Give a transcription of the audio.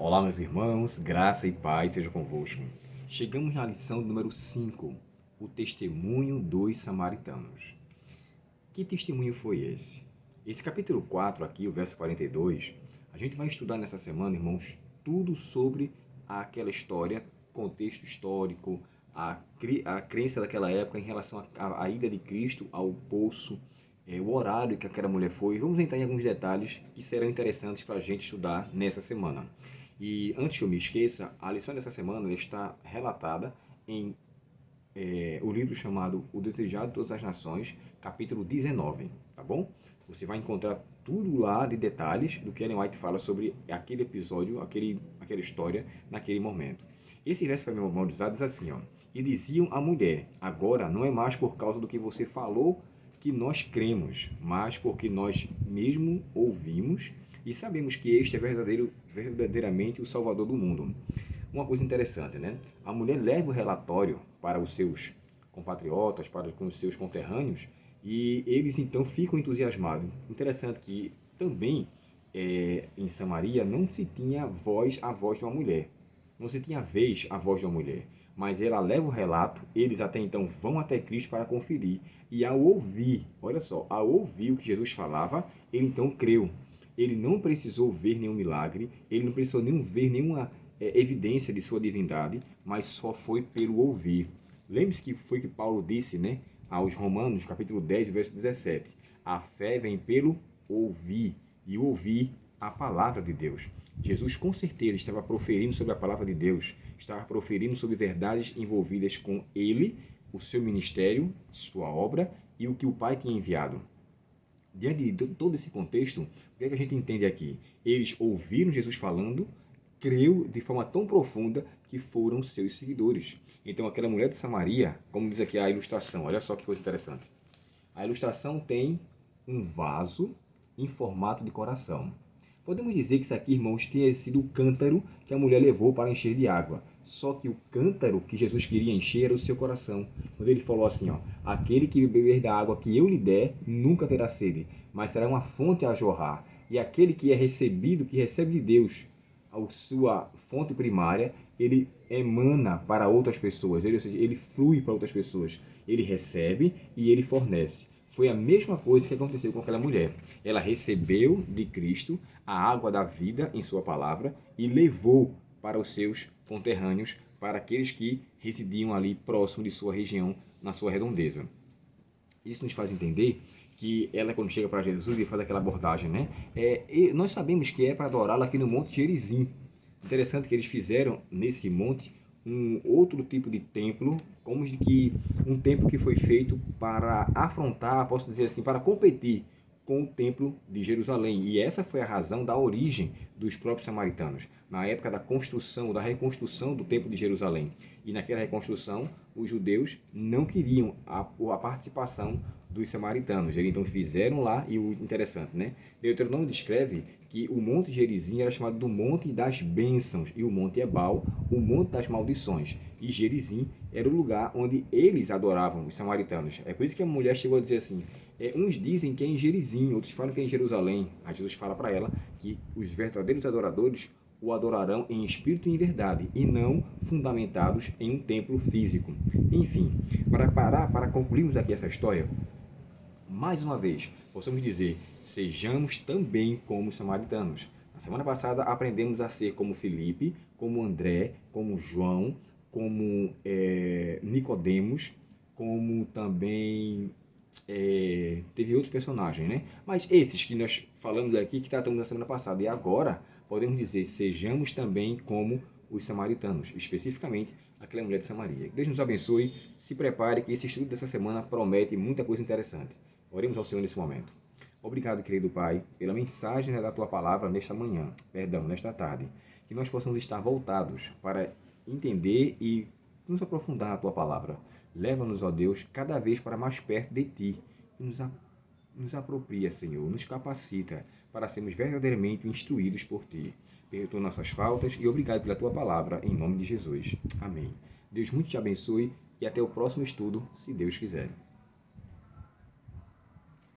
Olá, meus irmãos, graça e paz seja convosco. Chegamos na lição número 5, o testemunho dos samaritanos. Que testemunho foi esse? Esse capítulo 4 aqui, o verso 42, a gente vai estudar nessa semana, irmãos, tudo sobre aquela história, contexto histórico, a crença daquela época em relação à ida de Cristo ao poço, o horário que aquela mulher foi. Vamos entrar em alguns detalhes que serão interessantes para a gente estudar nessa semana. E antes que eu me esqueça, a lição dessa semana está relatada em o livro chamado O Desejado de Todas as Nações, capítulo 19, tá bom? Você vai encontrar tudo lá de detalhes do que Ellen White fala sobre aquele episódio, aquela história, naquele momento. Esse verso para memorizar diz assim, ó: E diziam à mulher, agora não é mais por causa do que você falou que nós cremos, mas porque nós mesmo ouvimos e sabemos que este é verdadeiramente o Salvador do mundo. Uma coisa interessante, né? A mulher leva o relatório para os seus compatriotas, para os seus conterrâneos, e eles então ficam entusiasmados. Interessante que também em Samaria não se tinha a voz de uma mulher, não se tinha vez a voz de uma mulher, mas ela leva o relato, eles até então vão até Cristo para conferir, e ao ouvir, olha só, ao ouvir o que Jesus falava, ele então creu. Ele não precisou ver nenhum milagre, ele não precisou nem ver nenhuma evidência de sua divindade, mas só foi pelo ouvir. Lembre-se que foi que Paulo disse, né, aos Romanos, capítulo 10, verso 17. A fé vem pelo ouvir, e ouvir a palavra de Deus. Jesus com certeza estava proferindo sobre a palavra de Deus, estava proferindo sobre verdades envolvidas com ele, o seu ministério, sua obra e o que o Pai tinha enviado. Diante de todo esse contexto, o que é que a gente entende aqui? Eles ouviram Jesus falando, creu de forma tão profunda que foram seus seguidores. Então aquela mulher de Samaria, como diz aqui a ilustração, olha só que coisa interessante. A ilustração tem um vaso em formato de coração. Podemos dizer que isso aqui, irmãos, tenha sido o cântaro que a mulher levou para encher de água. Só que o cântaro que Jesus queria encher era o seu coração. Quando ele falou assim, ó, aquele que beber da água que eu lhe der, nunca terá sede, mas será uma fonte a jorrar. E aquele que é recebido, que recebe de Deus, a sua fonte primária, ele emana para outras pessoas, ou seja, ele flui para outras pessoas. Ele recebe e ele fornece. Foi a mesma coisa que aconteceu com aquela mulher. Ela recebeu de Cristo a água da vida em sua palavra e levou para os seus conterrâneos, para aqueles que residiam ali próximo de sua região, na sua redondeza. Isso nos faz entender que ela, quando chega para Jesus e faz aquela abordagem, né? Nós sabemos que é para adorá-la aqui no Monte Gerizim. Interessante que eles fizeram nesse monte um outro tipo de templo, como que um templo que foi feito para afrontar, posso dizer assim, para competir com o templo de Jerusalém. E essa foi a razão da origem dos próprios samaritanos, na época da construção, da reconstrução do templo de Jerusalém. E naquela reconstrução, os judeus não queriam a participação dos samaritanos. Eles então fizeram lá, e o interessante, né? Deuteronômio descreve que o Monte Gerizim era chamado do Monte das Bênçãos, e o Monte Ebal, o Monte das Maldições. E Gerizim era o lugar onde eles adoravam, os samaritanos. É por isso que a mulher chegou a dizer assim, uns dizem que é em Gerizim, outros falam que é em Jerusalém. Aí Jesus fala para ela que os verdadeiros adoradores o adorarão em espírito e em verdade, e não fundamentados em um templo físico. Enfim, para concluirmos aqui essa história, mais uma vez, possamos dizer, sejamos também como os samaritanos. Na semana passada aprendemos a ser como Filipe, como André, como João, como Nicodemos, como também teve outros personagens, né? Mas esses que nós falamos aqui, que tratamos na semana passada, e agora podemos dizer, sejamos também como os samaritanos, especificamente aquela mulher de Samaria. Que Deus nos abençoe, se prepare que esse estudo dessa semana promete muita coisa interessante. Oremos ao Senhor nesse momento. Obrigado, querido Pai, pela mensagem da Tua Palavra nesta tarde. Que nós possamos estar voltados para entender e nos aprofundar na Tua Palavra. Leva-nos, ó Deus, cada vez para mais perto de Ti. Nos apropria, Senhor, nos capacita para sermos verdadeiramente instruídos por Ti. Perdoa nossas faltas e obrigado pela Tua Palavra, em nome de Jesus. Amém. Deus muito te abençoe e até o próximo estudo, se Deus quiser.